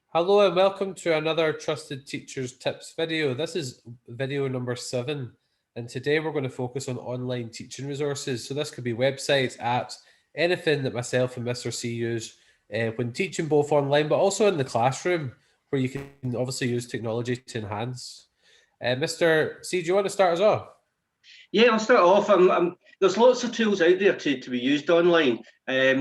Hello and welcome to another Trusted Teachers Tips video. This is video number 7, and today we're going to focus on online teaching resources. So this could be websites, apps, anything that myself and Mr. C use when teaching, both online but also in the classroom, where you can obviously use technology to enhance. Mr. C, do you want to start us off? Yeah, I'll start off. There's lots of tools out there to be used online.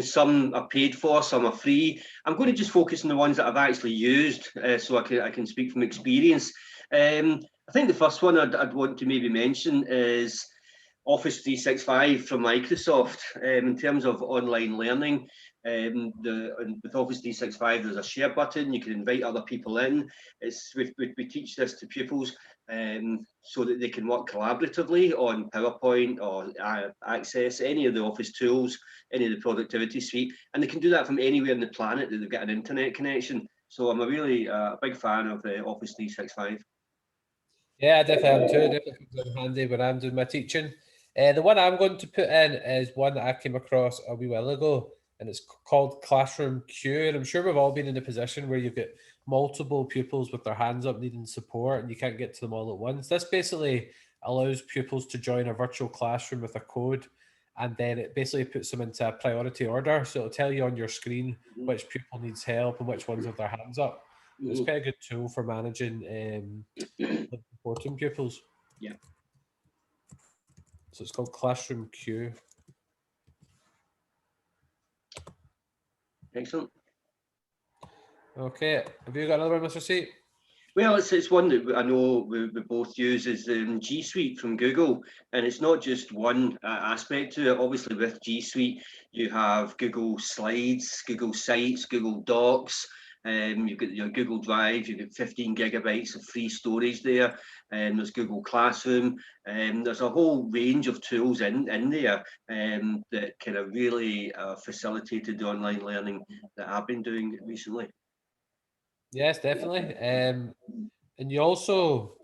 Some are paid for, some are free. I'm going to just focus on the ones that I've actually used, so I can speak from experience. I think the first one I'd want to maybe mention is Office 365 from Microsoft. In terms of online learning, with Office 365, there's a share button. You can invite other people in. We teach this to pupils so that they can work collaboratively on PowerPoint or access any of the Office tools, any of the productivity suite, and they can do that from anywhere on the planet that they've got an internet connection. So I'm a really big fan of Office 365. Yeah, I definitely am too. It definitely comes in handy when I'm doing my teaching. The one I'm going to put in is one that I came across a wee while ago, and it's called Classroom Q. And I'm sure we've all been in a position where you've got multiple pupils with their hands up needing support, and you can't get to them all at once. This basically allows pupils to join a virtual classroom with a code, and then it basically puts them into a priority order. So it'll tell you on your screen which pupil needs help and which ones have their hands up. It's quite a good tool for managing supporting pupils. Yeah, So it's called Classroom Q. excellent. Okay, have you got another one, Mr. C? Well, it's one that I know we both use is G Suite from Google, and it's not just one aspect to it. Obviously, with G Suite, you have Google Slides, Google Sites, Google Docs. You've got your Google Drive. You've got 15 gigabytes of free storage there. And there's Google Classroom. There's a whole range of tools in there that kind of really facilitated the online learning that I've been doing recently. Yes, definitely. And you also,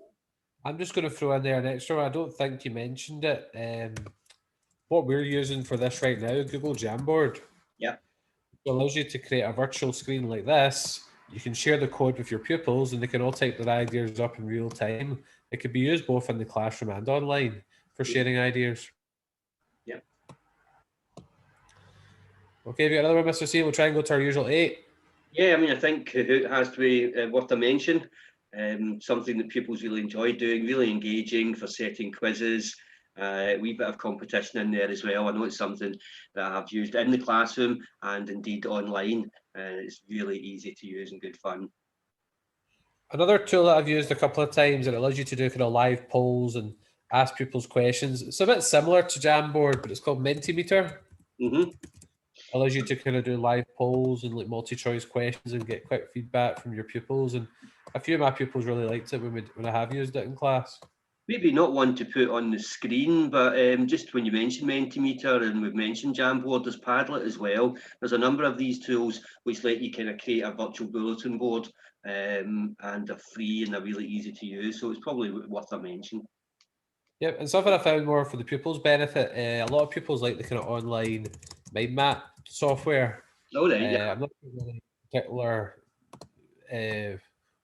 I'm just going to throw in there an extra one. I don't think you mentioned it. What we're using for this right now, Google Jamboard, Yeah. allows you to create a virtual screen like this. You can share the code with your pupils and they can all type their ideas up in real time. It could be used both in the classroom and online for sharing ideas. Yeah. Okay, have you got another one, Mr. C? We'll try and go to our usual 8. Yeah, I mean, I think it has to be worth a mention. Something that pupils really enjoy doing, really engaging for setting quizzes, a wee bit of competition in there as well. I know it's something that I've used in the classroom and indeed online. It's really easy to use and good fun. Another tool that I've used a couple of times, and it allows you to do kind of live polls and ask pupils questions. It's a bit similar to Jamboard, but it's called Mentimeter. Mm-hmm. Allows you to kind of do live polls and like multi-choice questions and get quick feedback from your pupils. And a few of my pupils really liked it when I have used it in class. Maybe not one to put on the screen, but just when you mentioned Mentimeter and we've mentioned Jamboard, there's Padlet as well. There's a number of these tools which let you kind of create a virtual bulletin board and they're free and they're really easy to use. So it's probably worth a mention. Yep, and something I found more for the pupils' benefit. A lot of pupils like the kind of online mind map software. Oh, right, yeah. I'm not sure of any particular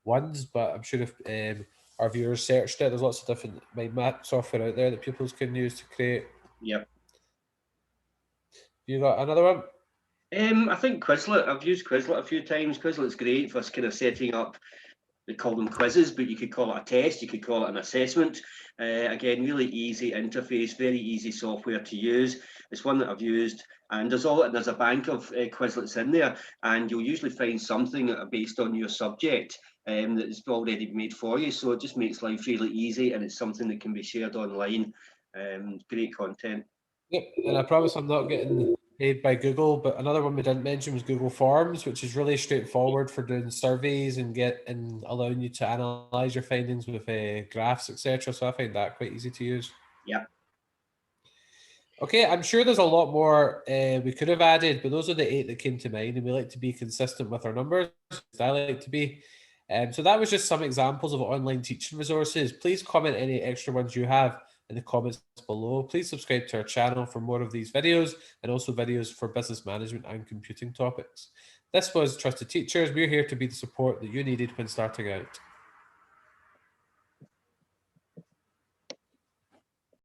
ones, but I'm sure if our viewers searched it, there's lots of different mind map software out there that pupils can use to create. Yep. You got another one? I think Quizlet. I've used Quizlet a few times. Quizlet's great for kind of setting up. They call them quizzes, but you could call it a test. You could call it an assessment. Again, really easy interface, very easy software to use. It's one that I've used, and there's a bank of Quizlets in there, and you'll usually find something based on your subject that is already made for you. So it just makes life really easy, and it's something that can be shared online. Great content. Yep, and I promise I'm not getting paid by Google, but another one we didn't mention was Google Forms, which is really straightforward for doing surveys and allowing you to analyze your findings with graphs, etc. So I find that quite easy to use. Yeah. Okay, I'm sure there's a lot more we could have added, but those are the 8 that came to mind, and we like to be consistent with our numbers. I like to be. So that was just some examples of online teaching resources. Please comment any extra ones you have in the comments below. Please subscribe to our channel for more of these videos and also videos for business management and computing topics. This was Trusted Teachers. We're here to be the support that you needed when starting out.